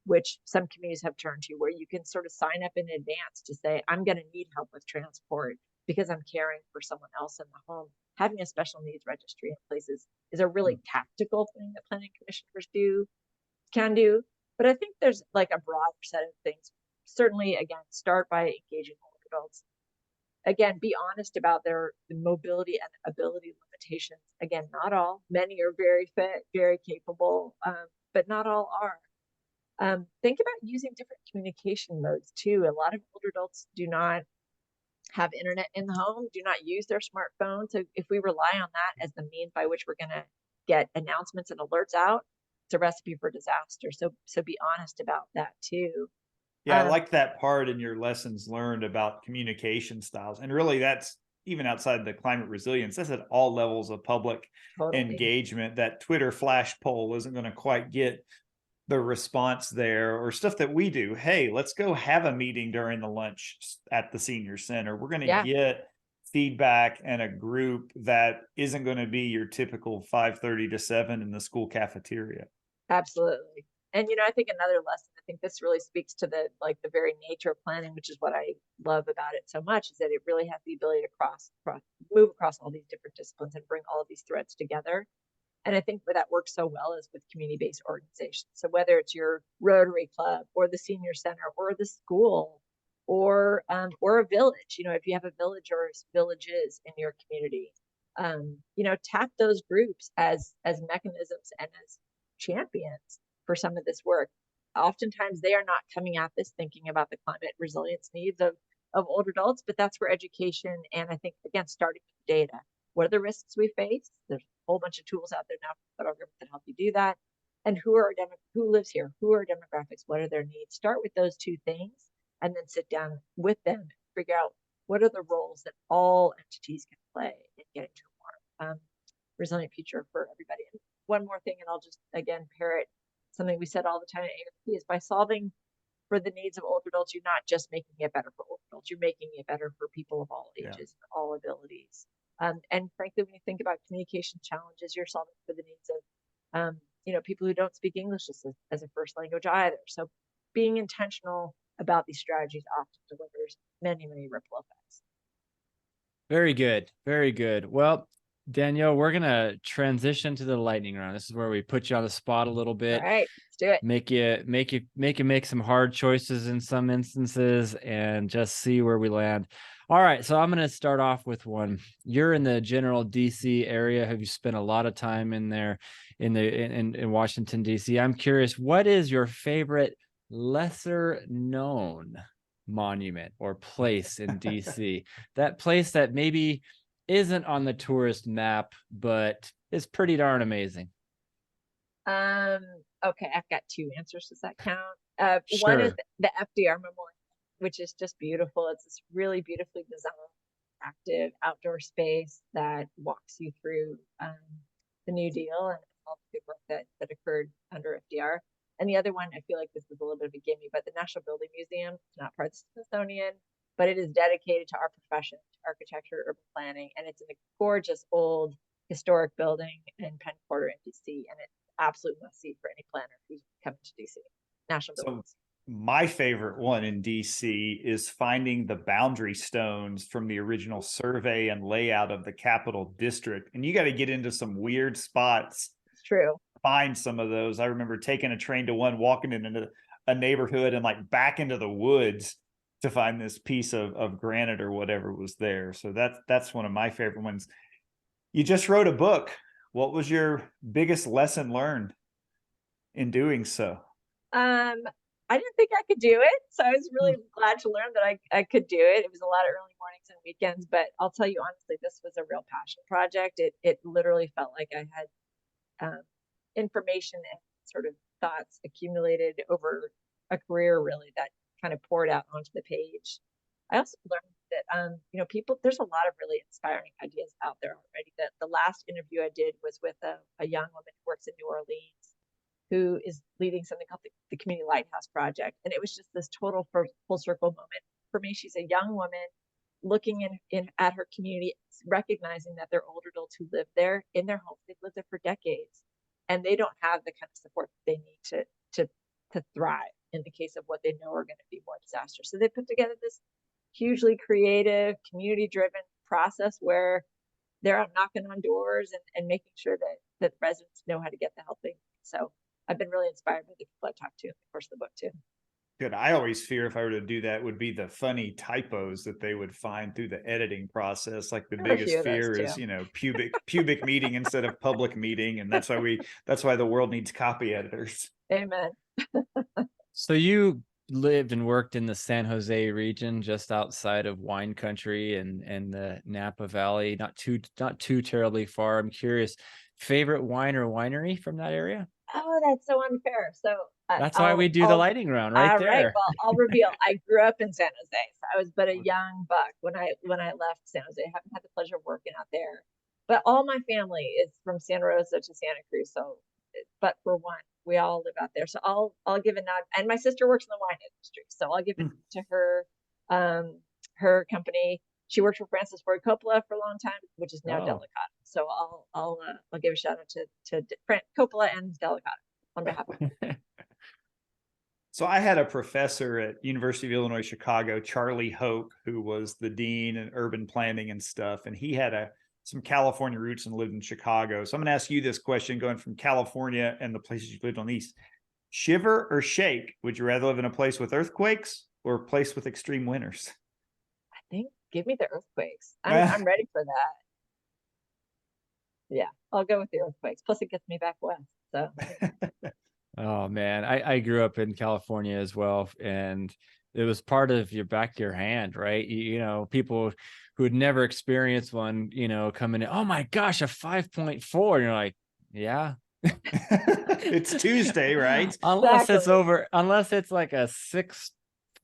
S4: which some communities have turned to, where you can sort of sign up in advance to say, I'm going to need help with transport because I'm caring for someone else in the home. Having a special needs registry in places is a really tactical thing that planning commissioners can do. But I think there's like a broader set of things. Certainly, again, start by engaging older adults. Again, be honest about their mobility and ability limitations. Again, not all. Many are very fit, very capable, but not all are. Think about using different communication modes too. A lot of older adults do not have internet in the home, do not use their smartphone. So if we rely on that as the means by which we're going to get announcements and alerts out, it's a recipe for disaster. So be honest about that too.
S3: Yeah, I like that part in your lessons learned about communication styles. And really, that's even outside the climate resilience, that's at all levels of public engagement. That Twitter flash poll isn't going to quite get the response there, or stuff that we do. Hey, let's go have a meeting during the lunch at the senior center. We're going to get feedback and a group that isn't going to be your typical 5:30 to 7 in the school cafeteria.
S4: Absolutely. And, you know, I think another lesson, I think this really speaks to the very nature of planning, which is what I love about it so much, is that it really has the ability to move across all these different disciplines and bring all of these threads together. And I think where that works so well is with community-based organizations. So whether it's your Rotary Club or the senior center or the school or a village, you know, if you have a village or villages in your community, you know, tap those groups as mechanisms and as champions for some of this work. Oftentimes they are not coming at this thinking about the climate resilience needs of older adults, but that's where education, and I think, again, starting with data. What are the risks we face? There's a whole bunch of tools out there now from the federal government that help you do that. And who lives here? Who are demographics? What are their needs? Start with those two things, and then sit down with them and figure out what are the roles that all entities can play in getting to a more resilient future for everybody. And one more thing, and I'll just again parrot something we said all the time at AARP, is by solving for the needs of older adults, you're not just making it better for older adults, you're making it better for people of all ages and all abilities. And frankly, when you think about communication challenges, you're solving for the needs of, you know, people who don't speak English as a first language either. So being intentional about these strategies often delivers many, many ripple effects.
S1: Very good. Very good. Well, Danielle, we're going to transition to the lightning round. This is where we put you on the spot a little bit.
S4: All right, let's do it.
S1: Make you make some hard choices in some instances and just see where we land. All right, so I'm going to start off with one. You're in the general DC area. Have you spent a lot of time in there in Washington, DC? I'm curious, what is your favorite lesser known monument or place in DC? That place that maybe isn't on the tourist map, but is pretty darn amazing.
S4: Okay, I've got two answers. Does that count?
S1: Sure.
S4: One is the FDR Memorial, which is just beautiful. It's this really beautifully designed, active outdoor space that walks you through the New Deal and all the good work that occurred under FDR. And the other one, I feel like this is a little bit of a gimme, but the National Building Museum, it's not part of the Smithsonian, but it is dedicated to our profession, to architecture, urban planning, and it's in a gorgeous old historic building in Penn Quarter in DC, and it's absolutely must see for any planner who's coming to DC. National Building.
S3: So my favorite one in DC is finding the boundary stones from the original survey and layout of the Capital District, and you got to get into some weird spots.
S4: It's true.
S3: Find some of those. I remember taking a train to one, walking into a neighborhood and like back into the woods to find this piece of granite or whatever was there. So that's one of my favorite ones. You just wrote a book. What was your biggest lesson learned in doing so?
S4: I didn't think I could do it, so I was really glad to learn that I could do it. It was a lot of early mornings and weekends, but I'll tell you honestly, this was a real passion project. It literally felt like I had information and sort of thoughts accumulated over a career, really, that kind of poured out onto the page. I also learned that, there's a lot of really inspiring ideas out there already. That the last interview I did was with a young woman who works in New Orleans, who is leading something called the Community Lighthouse Project. And it was just this total full circle moment for me. She's a young woman looking in at her community, recognizing that there are older adults who live there in their homes. They've lived there for decades, and they don't have the kind of support that they need to thrive in the case of what they know are going to be more disasters. So they put together this hugely creative, community-driven process where they're out knocking on doors and making sure that residents know how to get the help they need. So I've been really inspired by the people I talked to in the course of the book too.
S3: Good. I always fear if I were to do that would be the funny typos that they would find through the editing process. Like the biggest fear is, pubic meeting instead of public meeting. And that's why the world needs copy editors.
S4: Amen.
S1: So you lived and worked in the San Jose region, just outside of wine country and the Napa Valley, not too terribly far. I'm curious, favorite wine or winery from that area?
S4: Oh, that's so unfair. So
S1: that's why we do the lightning round right there.
S4: Right. Well, I'll reveal. I grew up in San Jose, so I was but a young buck when I left San Jose. I haven't had the pleasure of working out there, but all my family is from Santa Rosa to Santa Cruz. So, but for one, we all live out there. So I'll give a nod. And my sister works in the wine industry, so I'll give it to her. Her company. She worked for Francis Ford Coppola for a long time, which is now Delicato. So I'll give a shout out to Coppola and Delicato on behalf of her.
S3: So I had a professor at University of Illinois, Chicago, Charlie Hoke, who was the dean in urban planning and stuff. And he had some California roots and lived in Chicago. So I'm going to ask you this question, going from California and the places you lived on the East. Shiver or shake? Would you rather live in a place with earthquakes or a place with extreme winters?
S4: I think give me the earthquakes. I'm ready for that. Yeah, I'll go with the earthquakes. Plus it gets me back west. So
S1: oh man, I grew up in California as well, and it was part of your back of your hand, right? People who had never experienced one, coming in, oh my gosh, a 5.4, and you're like, yeah.
S3: It's Tuesday, right?
S1: Unless it's like a 6.4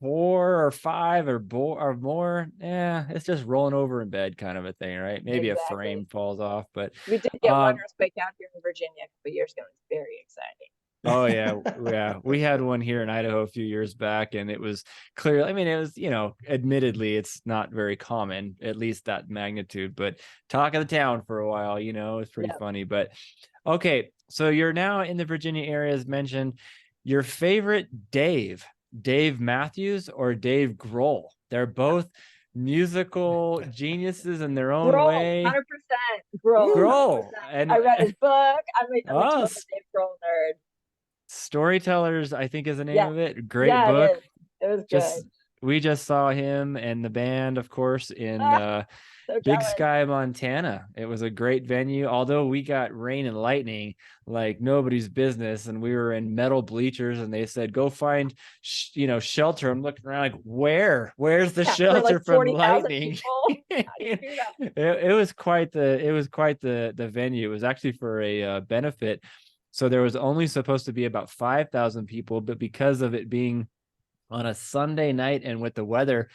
S1: or 5 or more, it's just rolling over in bed kind of a thing, right? Maybe exactly. A frame falls off, but
S4: we did get one earthquake out here in Virginia a couple of years ago. It's very exciting.
S1: Oh yeah. We had one here in Idaho a few years back, and it was clear. I mean, it was, admittedly, it's not very common, at least that magnitude, but talk of the town for a while, it's pretty funny. But okay, so you're now in the Virginia area, as mentioned. Your favorite Dave Matthews or Dave Grohl? They're both musical geniuses in their own way.
S4: 100% Grohl.
S1: And
S4: I read his book. I'm a total Dave Grohl nerd.
S1: Storytellers, I think, is the name of it. Great book.
S4: It was good.
S1: We just saw him and the band, of course, in Big Sky, Montana. It was a great venue, although we got rain and lightning like nobody's business, and we were in metal bleachers, and they said, go find shelter. I'm looking around like, where's the shelter from lightning? It was quite the venue. It was actually for a benefit, so there was only supposed to be about 5,000 people, but because of it being on a Sunday night and with the weather,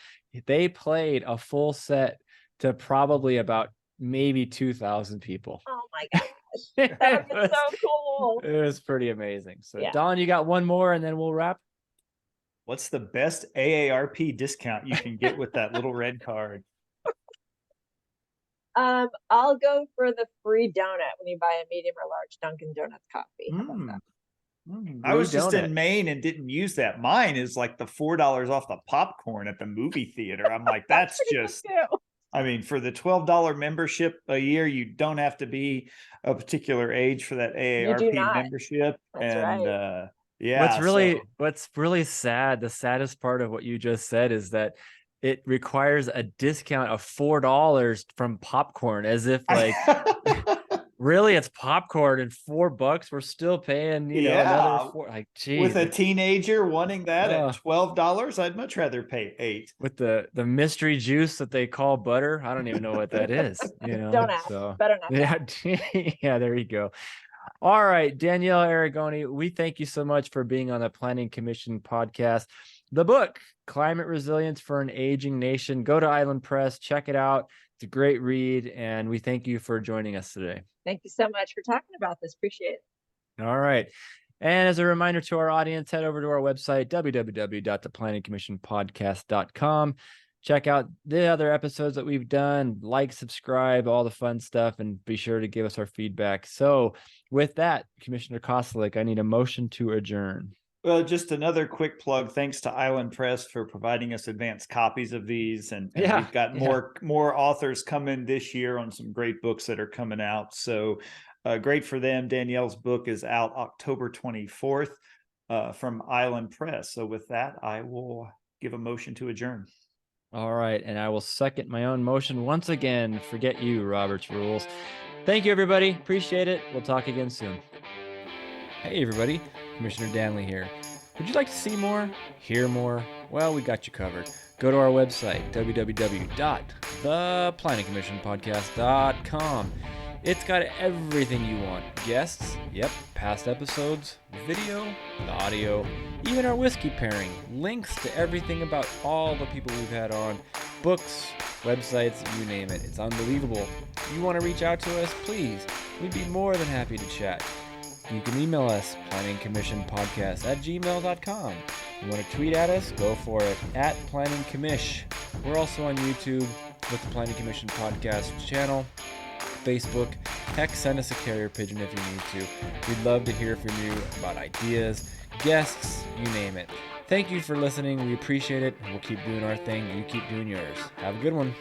S1: they played a full set to probably about maybe 2,000 people.
S4: Oh my gosh. That was so cool.
S1: It was pretty amazing. So Don, you got one more and then we'll wrap.
S3: What's the best AARP discount you can get with that little red card?
S4: I'll go for the free donut when you buy a medium or large Dunkin' Donuts coffee. How about that?
S3: I was just in Maine and didn't use that. Mine is like the $4 off the popcorn at the movie theater. I'm like, that's just, I mean, for the $12 membership a year, you don't have to be a particular age for that AARP membership.
S4: That's right.
S1: What's really sad, the saddest part of what you just said is that it requires a discount of $4 from popcorn, as if like really it's popcorn and $4 we're still paying another $4. Like, geez.
S3: With a teenager wanting that at $12, I'd much rather pay $8
S1: with the mystery juice that they call butter. I don't even know what that is.
S4: Don't ask. Better not.
S1: Yeah. There you go. All right, Danielle Arigoni, we thank you so much for being on the Planning Commission podcast. The book, Climate Resilience for an Aging Nation. Go to Island Press, check it out. It's a great read, and we thank you for joining us today.
S4: Thank you so much for talking about this. Appreciate it.
S1: All right. And as a reminder to our audience, head over to our website, www.theplanningcommissionpodcast.com. Check out the other episodes that we've done, like, subscribe, all the fun stuff, and be sure to give us our feedback. So with that, Commissioner Kostelik, I need a motion to adjourn.
S3: Well, just another quick plug. Thanks to Island Press for providing us advanced copies of these. And we've got more authors coming this year on some great books that are coming out. So great for them. Danielle's book is out October 24th from Island Press. So with that, I will give a motion to adjourn.
S1: All right. And I will second my own motion once again. Forget you, Robert's Rules. Thank you, everybody. Appreciate it. We'll talk again soon. Hey, everybody. Commissioner Danley here. Would you like to see more? Hear more? Well, we got you covered. Go to our website, www.theplanningcommissionpodcast.com. It's got everything you want. Guests, yep, past episodes, video, audio, even our whiskey pairing, links to everything about all the people we've had on, books, websites, you name it. It's unbelievable. If you want to reach out to us, please. We'd be more than happy to chat. You can email us, planningcommissionpodcast@gmail.com. You want to tweet at us? Go for it, @planningcommish. We're also on YouTube with the Planning Commission Podcast channel, Facebook. Heck, send us a carrier pigeon if you need to. We'd love to hear from you about ideas, guests, you name it. Thank you for listening. We appreciate it. We'll keep doing our thing. You keep doing yours. Have a good one.